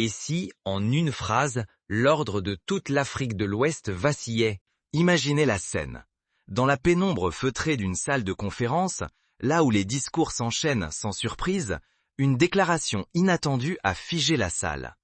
Et si, en une phrase, l'ordre de toute l'Afrique de l'Ouest vacillait? Imaginez la scène. Dans la pénombre feutrée d'une salle de conférence, là où les discours s'enchaînent sans surprise, une déclaration inattendue a figé la salle.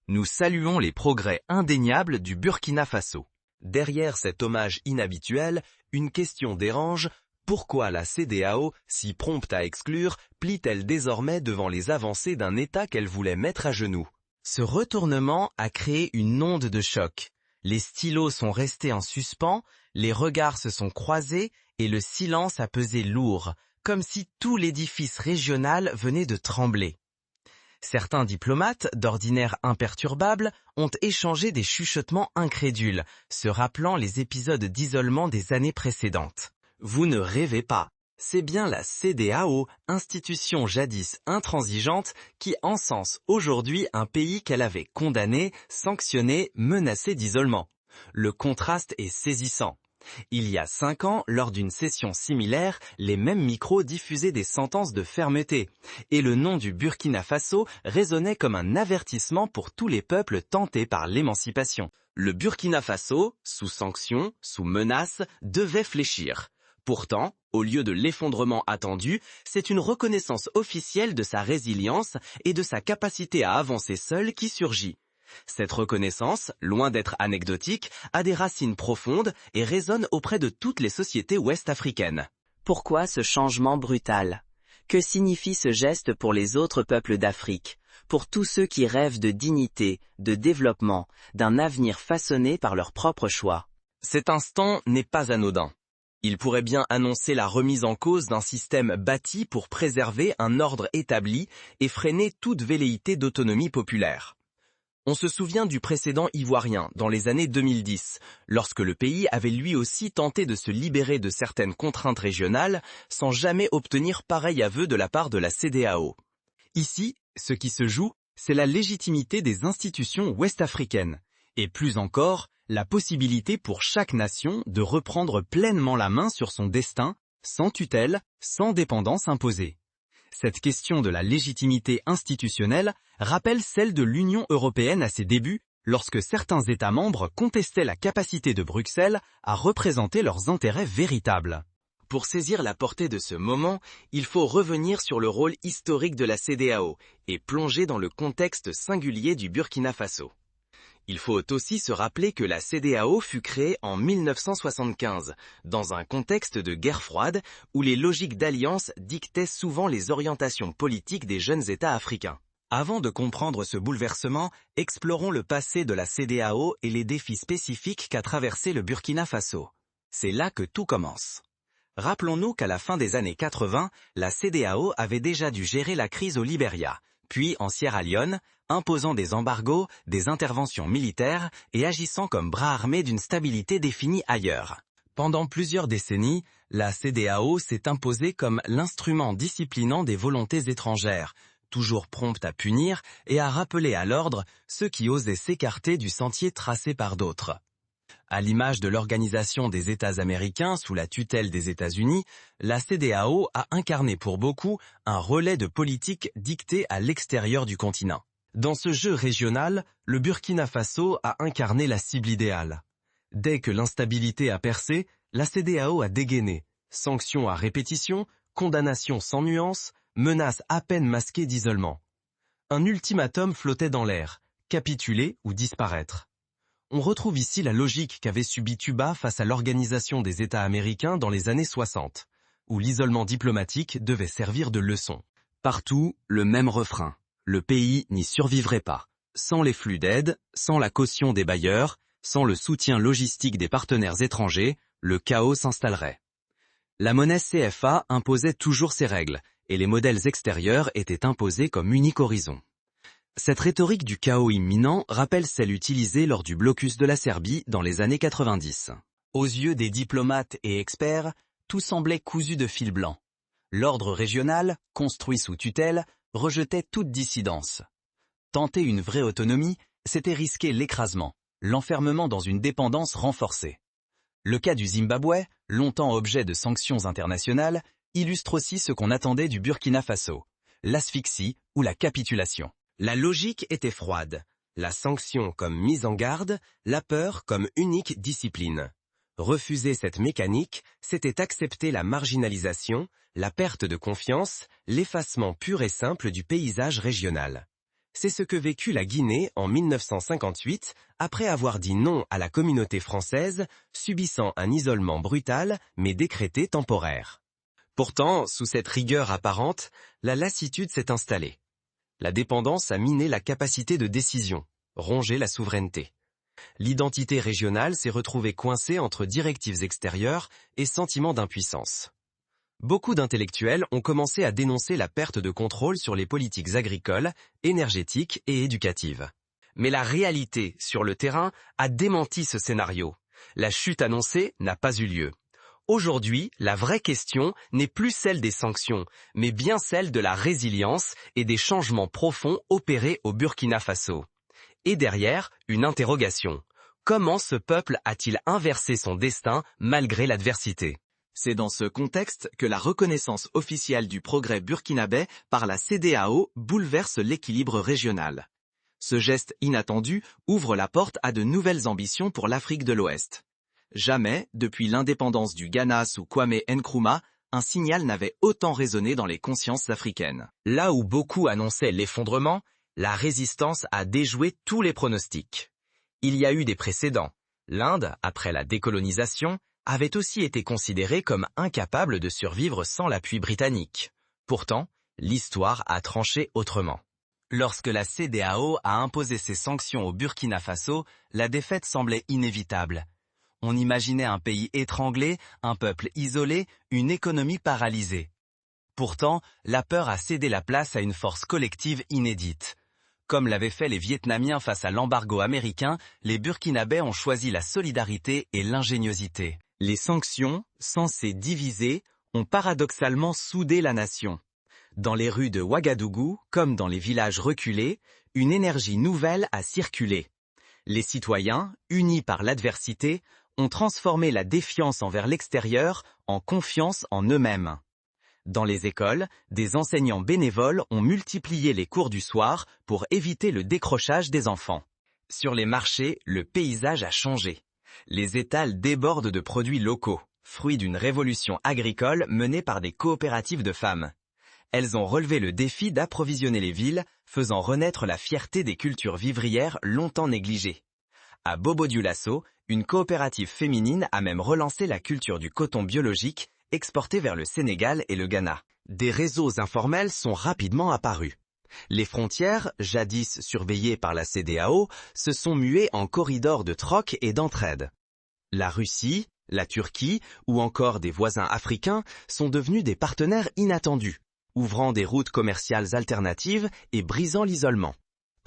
Nous saluons les progrès indéniables du Burkina Faso. Derrière cet hommage inhabituel, une question dérange: pourquoi la CEDEAO, si prompte à exclure, plie-t-elle désormais devant les avancées d'un État qu'elle voulait mettre à genoux? Ce retournement a créé une onde de choc. Les stylos sont restés en suspens, les regards se sont croisés et le silence a pesé lourd, comme si tout l'édifice régional venait de trembler. Certains diplomates, d'ordinaire imperturbables, ont échangé des chuchotements incrédules, se rappelant les épisodes d'isolement des années précédentes. Vous ne rêvez pas, c'est bien la CEDEAO, institution jadis intransigeante, qui encense aujourd'hui un pays qu'elle avait condamné, sanctionné, menacé d'isolement. Le contraste est saisissant. Il y a 5 ans, lors d'une session similaire, les mêmes micros diffusaient des sentences de fermeté, et le nom du Burkina Faso résonnait comme un avertissement pour tous les peuples tentés par l'émancipation. Le Burkina Faso, sous sanction, sous menace, devait fléchir. Pourtant, au lieu de l'effondrement attendu, c'est une reconnaissance officielle de sa résilience et de sa capacité à avancer seul qui surgit. Cette reconnaissance, loin d'être anecdotique, a des racines profondes et résonne auprès de toutes les sociétés ouest-africaines. Pourquoi ce changement brutal? Que signifie ce geste pour les autres peuples d'Afrique, pour tous ceux qui rêvent de dignité, de développement, d'un avenir façonné par leur propre choix? Cet instant n'est pas anodin. Il pourrait bien annoncer la remise en cause d'un système bâti pour préserver un ordre établi et freiner toute velléité d'autonomie populaire. On se souvient du précédent ivoirien dans les années 2010, lorsque le pays avait lui aussi tenté de se libérer de certaines contraintes régionales sans jamais obtenir pareil aveu de la part de la CEDEAO. Ici, ce qui se joue, c'est la légitimité des institutions ouest-africaines, et plus encore, la possibilité pour chaque nation de reprendre pleinement la main sur son destin, sans tutelle, sans dépendance imposée. Cette question de la légitimité institutionnelle rappelle celle de l'Union européenne à ses débuts, lorsque certains États membres contestaient la capacité de Bruxelles à représenter leurs intérêts véritables. Pour saisir la portée de ce moment, il faut revenir sur le rôle historique de la CEDEAO et plonger dans le contexte singulier du Burkina Faso. Il faut aussi se rappeler que la CEDEAO fut créée en 1975, dans un contexte de guerre froide où les logiques d'alliance dictaient souvent les orientations politiques des jeunes États africains. Avant de comprendre ce bouleversement, explorons le passé de la CEDEAO et les défis spécifiques qu'a traversé le Burkina Faso. C'est là que tout commence. Rappelons-nous qu'à la fin des années 80, la CEDEAO avait déjà dû gérer la crise au Libéria, puis en Sierra Leone, imposant des embargos, des interventions militaires et agissant comme bras armé d'une stabilité définie ailleurs. Pendant plusieurs décennies, la CEDEAO s'est imposée comme l'instrument disciplinant des volontés étrangères, toujours prompte à punir et à rappeler à l'ordre ceux qui osaient s'écarter du sentier tracé par d'autres. À l'image de l'Organisation des États américains sous la tutelle des États-Unis, la CEDEAO a incarné pour beaucoup un relais de politique dictée à l'extérieur du continent. Dans ce jeu régional, le Burkina Faso a incarné la cible idéale. Dès que l'instabilité a percé, la CEDEAO a dégainé. Sanctions à répétition, condamnations sans nuance, menaces à peine masquées d'isolement. Un ultimatum flottait dans l'air, capituler ou disparaître. On retrouve ici la logique qu'avait subie Cuba face à l'Organisation des États américains dans les années 60, où l'isolement diplomatique devait servir de leçon. Partout, le même refrain. Le pays n'y survivrait pas. Sans les flux d'aide, sans la caution des bailleurs, sans le soutien logistique des partenaires étrangers, le chaos s'installerait. La monnaie CFA imposait toujours ses règles, et les modèles extérieurs étaient imposés comme unique horizon. Cette rhétorique du chaos imminent rappelle celle utilisée lors du blocus de la Serbie dans les années 90. Aux yeux des diplomates et experts, tout semblait cousu de fil blanc. L'ordre régional, construit sous tutelle, rejetait toute dissidence. Tenter une vraie autonomie, c'était risquer l'écrasement, l'enfermement dans une dépendance renforcée. Le cas du Zimbabwe, longtemps objet de sanctions internationales, illustre aussi ce qu'on attendait du Burkina Faso, l'asphyxie ou la capitulation. La logique était froide, la sanction comme mise en garde, la peur comme unique discipline. Refuser cette mécanique, c'était accepter la marginalisation, la perte de confiance, l'effacement pur et simple du paysage régional. C'est ce que vécut la Guinée en 1958, après avoir dit non à la communauté française, subissant un isolement brutal mais décrété temporaire. Pourtant, sous cette rigueur apparente, la lassitude s'est installée. La dépendance a miné la capacité de décision, rongé la souveraineté. L'identité régionale s'est retrouvée coincée entre directives extérieures et sentiment d'impuissance. Beaucoup d'intellectuels ont commencé à dénoncer la perte de contrôle sur les politiques agricoles, énergétiques et éducatives. Mais la réalité, sur le terrain, a démenti ce scénario. La chute annoncée n'a pas eu lieu. Aujourd'hui, la vraie question n'est plus celle des sanctions, mais bien celle de la résilience et des changements profonds opérés au Burkina Faso. Et derrière, une interrogation. Comment ce peuple a-t-il inversé son destin malgré l'adversité ? C'est dans ce contexte que la reconnaissance officielle du progrès burkinabé par la CEDEAO bouleverse l'équilibre régional. Ce geste inattendu ouvre la porte à de nouvelles ambitions pour l'Afrique de l'Ouest. Jamais, depuis l'indépendance du Ghana sous Kwame Nkrumah, un signal n'avait autant résonné dans les consciences africaines. Là où beaucoup annonçaient l'effondrement, la résistance a déjoué tous les pronostics. Il y a eu des précédents. L'Inde, après la décolonisation, avait aussi été considérée comme incapable de survivre sans l'appui britannique. Pourtant, l'histoire a tranché autrement. Lorsque la CEDEAO a imposé ses sanctions au Burkina Faso, la défaite semblait inévitable. On imaginait un pays étranglé, un peuple isolé, une économie paralysée. Pourtant, la peur a cédé la place à une force collective inédite. Comme l'avaient fait les Vietnamiens face à l'embargo américain, les Burkinabés ont choisi la solidarité et l'ingéniosité. Les sanctions, censées diviser, ont paradoxalement soudé la nation. Dans les rues de Ouagadougou, comme dans les villages reculés, une énergie nouvelle a circulé. Les citoyens, unis par l'adversité, ont transformé la défiance envers l'extérieur en confiance en eux-mêmes. Dans les écoles, des enseignants bénévoles ont multiplié les cours du soir pour éviter le décrochage des enfants. Sur les marchés, le paysage a changé. Les étals débordent de produits locaux, fruits d'une révolution agricole menée par des coopératives de femmes. Elles ont relevé le défi d'approvisionner les villes, faisant renaître la fierté des cultures vivrières longtemps négligées. À Bobo-Dioulasso, une coopérative féminine a même relancé la culture du coton biologique, exporté vers le Sénégal et le Ghana. Des réseaux informels sont rapidement apparus. Les frontières, jadis surveillées par la CEDEAO, se sont muées en corridors de troc et d'entraide. La Russie, la Turquie ou encore des voisins africains sont devenus des partenaires inattendus, ouvrant des routes commerciales alternatives et brisant l'isolement.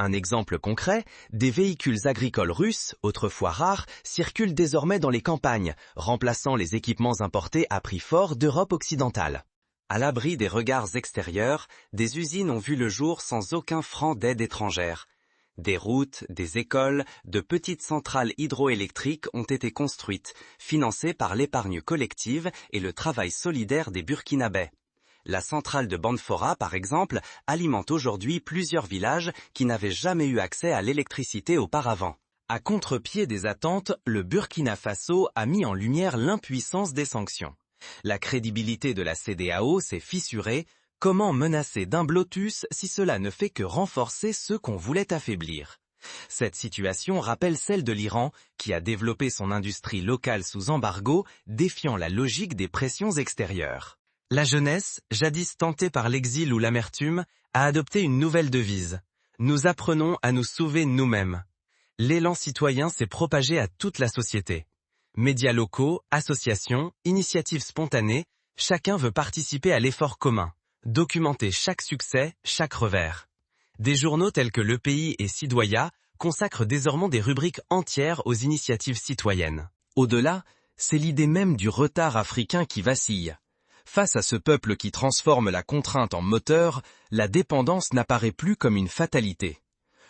Un exemple concret, des véhicules agricoles russes, autrefois rares, circulent désormais dans les campagnes, remplaçant les équipements importés à prix fort d'Europe occidentale. À l'abri des regards extérieurs, des usines ont vu le jour sans aucun franc d'aide étrangère. Des routes, des écoles, de petites centrales hydroélectriques ont été construites, financées par l'épargne collective et le travail solidaire des Burkinabés. La centrale de Banfora, par exemple, alimente aujourd'hui plusieurs villages qui n'avaient jamais eu accès à l'électricité auparavant. À contre-pied des attentes, le Burkina Faso a mis en lumière l'impuissance des sanctions. La crédibilité de la CEDEAO s'est fissurée. Comment menacer d'un blocus si cela ne fait que renforcer ceux qu'on voulait affaiblir? Cette situation rappelle celle de l'Iran, qui a développé son industrie locale sous embargo, défiant la logique des pressions extérieures. La jeunesse, jadis tentée par l'exil ou l'amertume, a adopté une nouvelle devise. Nous apprenons à nous sauver nous-mêmes. L'élan citoyen s'est propagé à toute la société. Médias locaux, associations, initiatives spontanées, chacun veut participer à l'effort commun, documenter chaque succès, chaque revers. Des journaux tels que Le Pays et Sidoya consacrent désormais des rubriques entières aux initiatives citoyennes. Au-delà, c'est l'idée même du retard africain qui vacille. Face à ce peuple qui transforme la contrainte en moteur, la dépendance n'apparaît plus comme une fatalité.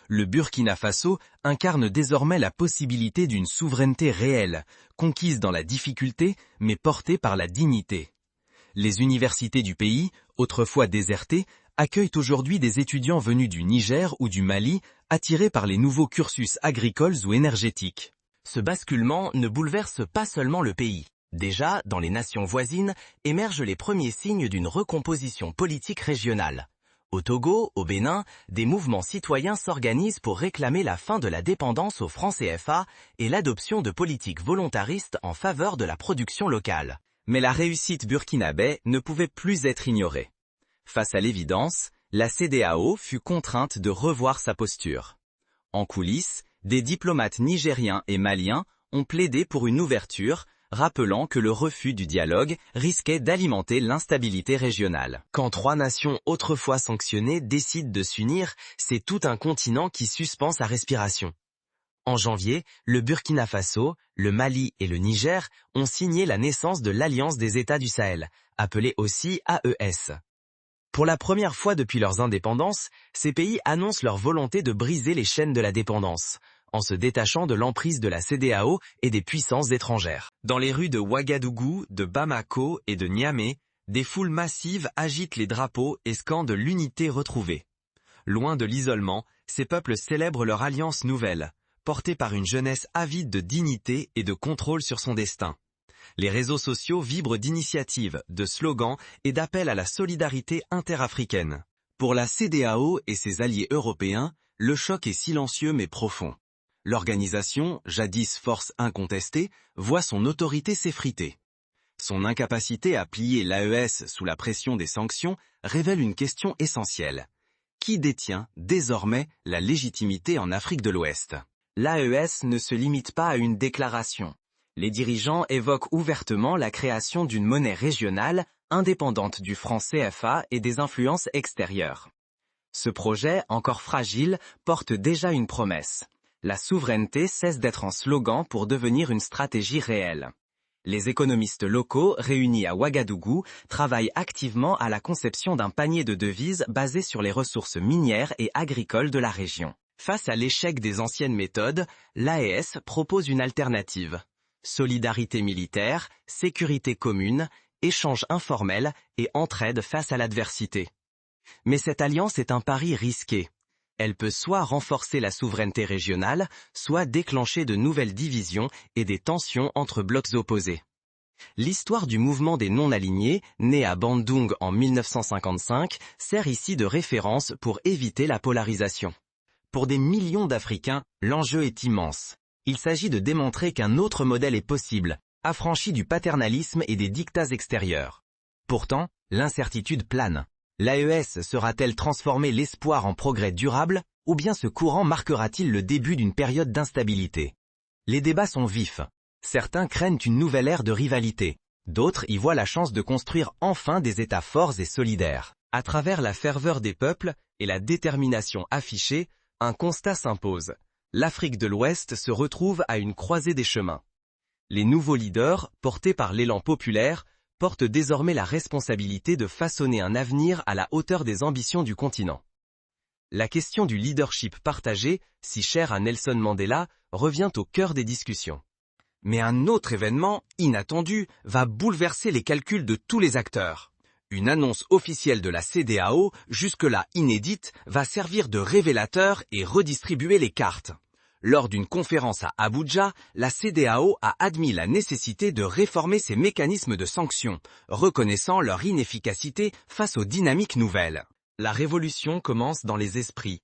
Le Burkina Faso incarne désormais la possibilité d'une souveraineté réelle, conquise dans la difficulté, mais portée par la dignité. Les universités du pays, autrefois désertées, accueillent aujourd'hui des étudiants venus du Niger ou du Mali, attirés par les nouveaux cursus agricoles ou énergétiques. Ce basculement ne bouleverse pas seulement le pays. Déjà, dans les nations voisines, émergent les premiers signes d'une recomposition politique régionale. Au Togo, au Bénin, des mouvements citoyens s'organisent pour réclamer la fin de la dépendance au franc CFA et l'adoption de politiques volontaristes en faveur de la production locale. Mais la réussite burkinabé ne pouvait plus être ignorée. Face à l'évidence, la CEDEAO fut contrainte de revoir sa posture. En coulisses, des diplomates nigériens et maliens ont plaidé pour une ouverture, rappelant que le refus du dialogue risquait d'alimenter l'instabilité régionale. Quand trois nations autrefois sanctionnées décident de s'unir, c'est tout un continent qui suspend sa respiration. En janvier, le Burkina Faso, le Mali et le Niger ont signé la naissance de l'Alliance des États du Sahel, appelée aussi AES. Pour la première fois depuis leurs indépendances, ces pays annoncent leur volonté de briser les chaînes de la dépendance, en se détachant de l'emprise de la CEDEAO et des puissances étrangères. Dans les rues de Ouagadougou, de Bamako et de Niamey, des foules massives agitent les drapeaux et scandent l'unité retrouvée. Loin de l'isolement, ces peuples célèbrent leur alliance nouvelle, portée par une jeunesse avide de dignité et de contrôle sur son destin. Les réseaux sociaux vibrent d'initiatives, de slogans et d'appels à la solidarité interafricaine. Pour la CEDEAO et ses alliés européens, le choc est silencieux mais profond. L'organisation, jadis force incontestée, voit son autorité s'effriter. Son incapacité à plier l'AES sous la pression des sanctions révèle une question essentielle. Qui détient, désormais, la légitimité en Afrique de l'Ouest? L'AES ne se limite pas à une déclaration. Les dirigeants évoquent ouvertement la création d'une monnaie régionale, indépendante du franc CFA et des influences extérieures. Ce projet, encore fragile, porte déjà une promesse. La souveraineté cesse d'être un slogan pour devenir une stratégie réelle. Les économistes locaux, réunis à Ouagadougou, travaillent activement à la conception d'un panier de devises basé sur les ressources minières et agricoles de la région. Face à l'échec des anciennes méthodes, l'AES propose une alternative. Solidarité militaire, sécurité commune, échanges informels et entraide face à l'adversité. Mais cette alliance est un pari risqué. Elle peut soit renforcer la souveraineté régionale, soit déclencher de nouvelles divisions et des tensions entre blocs opposés. L'histoire du mouvement des non-alignés, né à Bandung en 1955, sert ici de référence pour éviter la polarisation. Pour des millions d'Africains, l'enjeu est immense. Il s'agit de démontrer qu'un autre modèle est possible, affranchi du paternalisme et des dictats extérieurs. Pourtant, l'incertitude plane. L'AES sera-t-elle transformer l'espoir en progrès durable, ou bien ce courant marquera-t-il le début d'une période d'instabilité? Les débats sont vifs. Certains craignent une nouvelle ère de rivalité. D'autres y voient la chance de construire enfin des États forts et solidaires. À travers la ferveur des peuples et la détermination affichée, un constat s'impose. L'Afrique de l'Ouest se retrouve à une croisée des chemins. Les nouveaux leaders, portés par l'élan populaire, portent désormais la responsabilité de façonner un avenir à la hauteur des ambitions du continent. La question du leadership partagé, si chère à Nelson Mandela, revient au cœur des discussions. Mais un autre événement, inattendu, va bouleverser les calculs de tous les acteurs. Une annonce officielle de la CEDEAO, jusque-là inédite, va servir de révélateur et redistribuer les cartes. Lors d'une conférence à Abuja, la CEDEAO a admis la nécessité de réformer ses mécanismes de sanctions, reconnaissant leur inefficacité face aux dynamiques nouvelles. La révolution commence dans les esprits.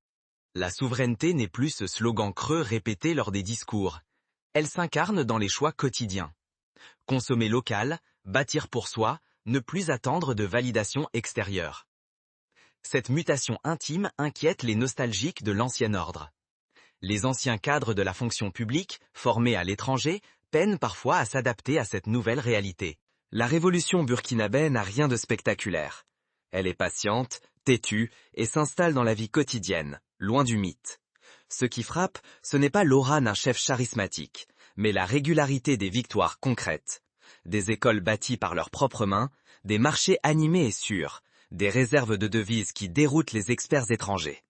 La souveraineté n'est plus ce slogan creux répété lors des discours. Elle s'incarne dans les choix quotidiens. Consommer local, bâtir pour soi, ne plus attendre de validation extérieure. Cette mutation intime inquiète les nostalgiques de l'ancien ordre. Les anciens cadres de la fonction publique, formés à l'étranger, peinent parfois à s'adapter à cette nouvelle réalité. La révolution burkinabé n'a rien de spectaculaire. Elle est patiente, têtue et s'installe dans la vie quotidienne, loin du mythe. Ce qui frappe, ce n'est pas l'aura d'un chef charismatique, mais la régularité des victoires concrètes. Des écoles bâties par leurs propres mains, des marchés animés et sûrs, des réserves de devises qui déroutent les experts étrangers.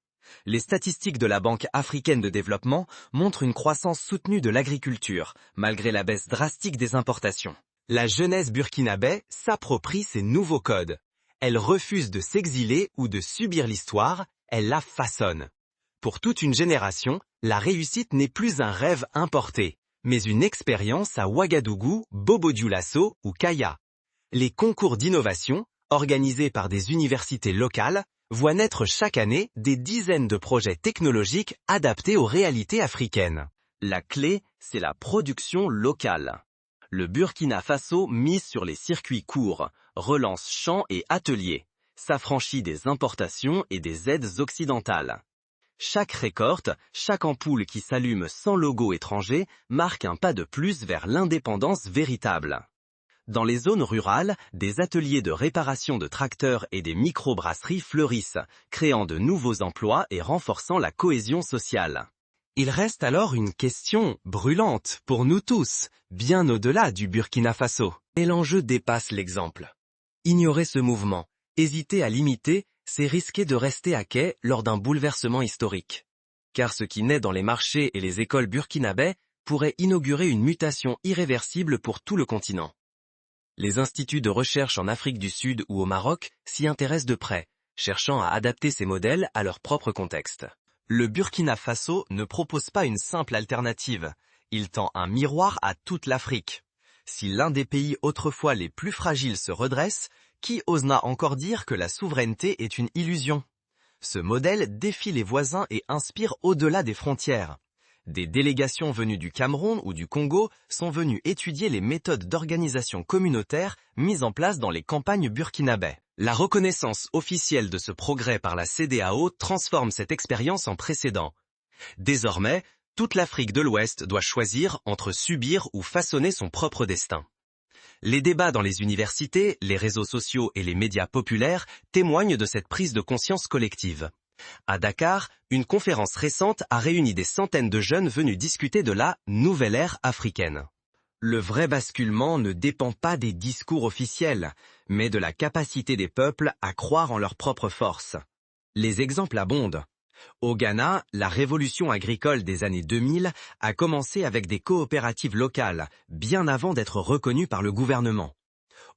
Les statistiques de la Banque africaine de développement montrent une croissance soutenue de l'agriculture, malgré la baisse drastique des importations. La jeunesse burkinabé s'approprie ces nouveaux codes. Elle refuse de s'exiler ou de subir l'histoire, elle la façonne. Pour toute une génération, la réussite n'est plus un rêve importé, mais une expérience à Ouagadougou, Bobo-Dioulasso ou Kaya. Les concours d'innovation, organisés par des universités locales, voient naître chaque année des dizaines de projets technologiques adaptés aux réalités africaines. La clé, c'est la production locale. Le Burkina Faso mise sur les circuits courts, relance champs et ateliers, s'affranchit des importations et des aides occidentales. Chaque récolte, chaque ampoule qui s'allume sans logo étranger marque un pas de plus vers l'indépendance véritable. Dans les zones rurales, des ateliers de réparation de tracteurs et des microbrasseries fleurissent, créant de nouveaux emplois et renforçant la cohésion sociale. Il reste alors une question brûlante pour nous tous, bien au-delà du Burkina Faso. Et l'enjeu dépasse l'exemple. Ignorer ce mouvement, hésiter à l'imiter, c'est risquer de rester à quai lors d'un bouleversement historique. Car ce qui naît dans les marchés et les écoles burkinabais pourrait inaugurer une mutation irréversible pour tout le continent. Les instituts de recherche en Afrique du Sud ou au Maroc s'y intéressent de près, cherchant à adapter ces modèles à leur propre contexte. Le Burkina Faso ne propose pas une simple alternative, il tend un miroir à toute l'Afrique. Si l'un des pays autrefois les plus fragiles se redresse, qui osera encore dire que la souveraineté est une illusion? Ce modèle défie les voisins et inspire au-delà des frontières. Des délégations venues du Cameroun ou du Congo sont venues étudier les méthodes d'organisation communautaire mises en place dans les campagnes burkinabais. La reconnaissance officielle de ce progrès par la CEDEAO transforme cette expérience en précédent. Désormais, toute l'Afrique de l'Ouest doit choisir entre subir ou façonner son propre destin. Les débats dans les universités, les réseaux sociaux et les médias populaires témoignent de cette prise de conscience collective. À Dakar, une conférence récente a réuni des centaines de jeunes venus discuter de la nouvelle ère africaine. Le vrai basculement ne dépend pas des discours officiels, mais de la capacité des peuples à croire en leur propre force. Les exemples abondent. Au Ghana, la révolution agricole des années 2000 a commencé avec des coopératives locales, bien avant d'être reconnues par le gouvernement.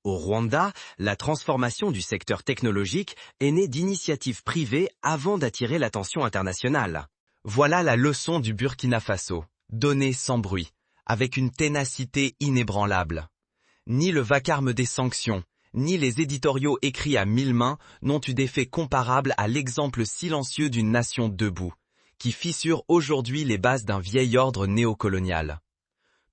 Au Rwanda, la transformation du secteur technologique est née d'initiatives privées avant d'attirer l'attention internationale. Voilà la leçon du Burkina Faso, donnée sans bruit, avec une ténacité inébranlable. Ni le vacarme des sanctions, ni les éditoriaux écrits à 1000 mains n'ont eu d'effet comparable à l'exemple silencieux d'une nation debout, qui fissure aujourd'hui les bases d'un vieil ordre néocolonial.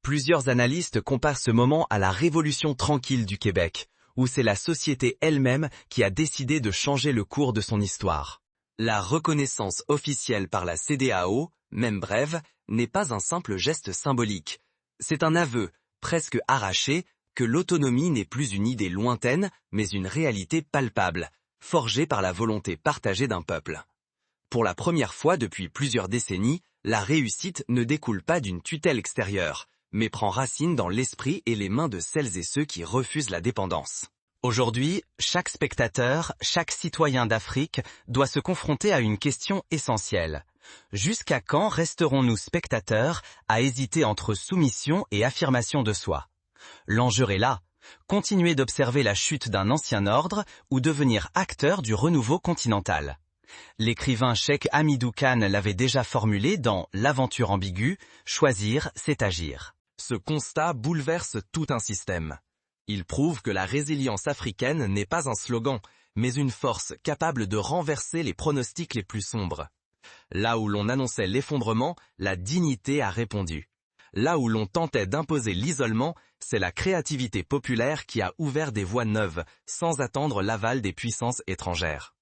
Plusieurs analystes comparent ce moment à la Révolution tranquille du Québec, où c'est la société elle-même qui a décidé de changer le cours de son histoire. La reconnaissance officielle par la CEDEAO, même brève, n'est pas un simple geste symbolique. C'est un aveu, presque arraché, que l'autonomie n'est plus une idée lointaine, mais une réalité palpable, forgée par la volonté partagée d'un peuple. Pour la première fois depuis plusieurs décennies, la réussite ne découle pas d'une tutelle extérieure, mais prend racine dans l'esprit et les mains de celles et ceux qui refusent la dépendance. Aujourd'hui, chaque spectateur, chaque citoyen d'Afrique doit se confronter à une question essentielle. Jusqu'à quand resterons-nous spectateurs à hésiter entre soumission et affirmation de soi? L'enjeu est là, continuer d'observer la chute d'un ancien ordre ou devenir acteur du renouveau continental. L'écrivain Cheikh Hamidou Kane l'avait déjà formulé dans L'aventure ambiguë, choisir, c'est agir. Ce constat bouleverse tout un système. Il prouve que la résilience africaine n'est pas un slogan, mais une force capable de renverser les pronostics les plus sombres. Là où l'on annonçait l'effondrement, la dignité a répondu. Là où l'on tentait d'imposer l'isolement, c'est la créativité populaire qui a ouvert des voies neuves, sans attendre l'aval des puissances étrangères.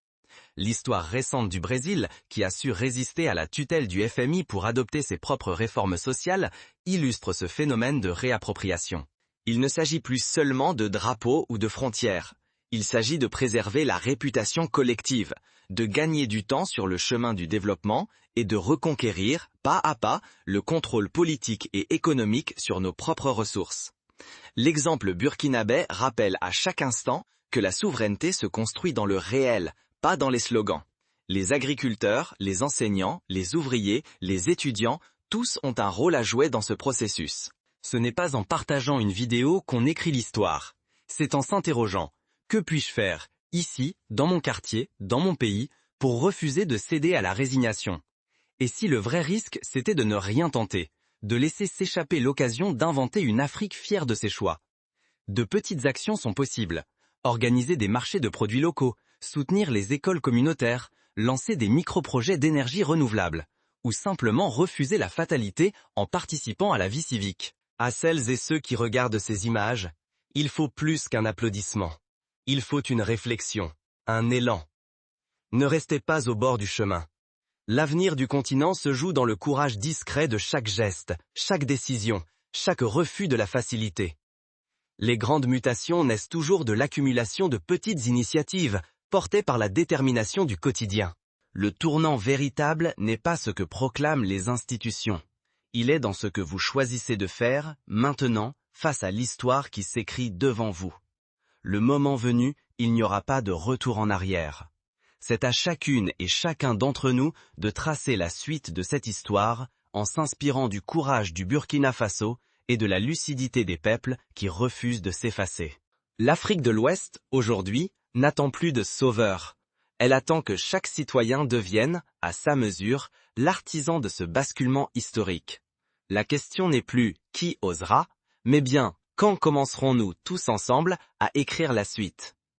L'histoire récente du Brésil, qui a su résister à la tutelle du FMI pour adopter ses propres réformes sociales, illustre ce phénomène de réappropriation. Il ne s'agit plus seulement de drapeaux ou de frontières. Il s'agit de préserver la réputation collective, de gagner du temps sur le chemin du développement et de reconquérir, pas à pas, le contrôle politique et économique sur nos propres ressources. L'exemple burkinabé rappelle à chaque instant que la souveraineté se construit dans le réel, pas dans les slogans. Les agriculteurs, les enseignants, les ouvriers, les étudiants, tous ont un rôle à jouer dans ce processus. Ce n'est pas en partageant une vidéo qu'on écrit l'histoire. C'est en s'interrogeant. Que puis-je faire, ici, dans mon quartier, dans mon pays, pour refuser de céder à la résignation. Et si le vrai risque, c'était de ne rien tenter, de laisser s'échapper l'occasion d'inventer une Afrique fière de ses choix? De petites actions sont possibles. Organiser des marchés de produits locaux, soutenir les écoles communautaires, lancer des micro-projets d'énergie renouvelable, ou simplement refuser la fatalité en participant à la vie civique. À celles et ceux qui regardent ces images, il faut plus qu'un applaudissement. Il faut une réflexion, un élan. Ne restez pas au bord du chemin. L'avenir du continent se joue dans le courage discret de chaque geste, chaque décision, chaque refus de la facilité. Les grandes mutations naissent toujours de l'accumulation de petites initiatives, portées par la détermination du quotidien. Le tournant véritable n'est pas ce que proclament les institutions. Il est dans ce que vous choisissez de faire, maintenant, face à l'histoire qui s'écrit devant vous. Le moment venu, il n'y aura pas de retour en arrière. C'est à chacune et chacun d'entre nous de tracer la suite de cette histoire en s'inspirant du courage du Burkina Faso et de la lucidité des peuples qui refusent de s'effacer. L'Afrique de l'Ouest, aujourd'hui, n'attend plus de sauveurs. Elle attend que chaque citoyen devienne, à sa mesure, l'artisan de ce basculement historique. La question n'est plus « qui osera ?», mais bien « quand commencerons-nous tous ensemble à écrire la suite ?»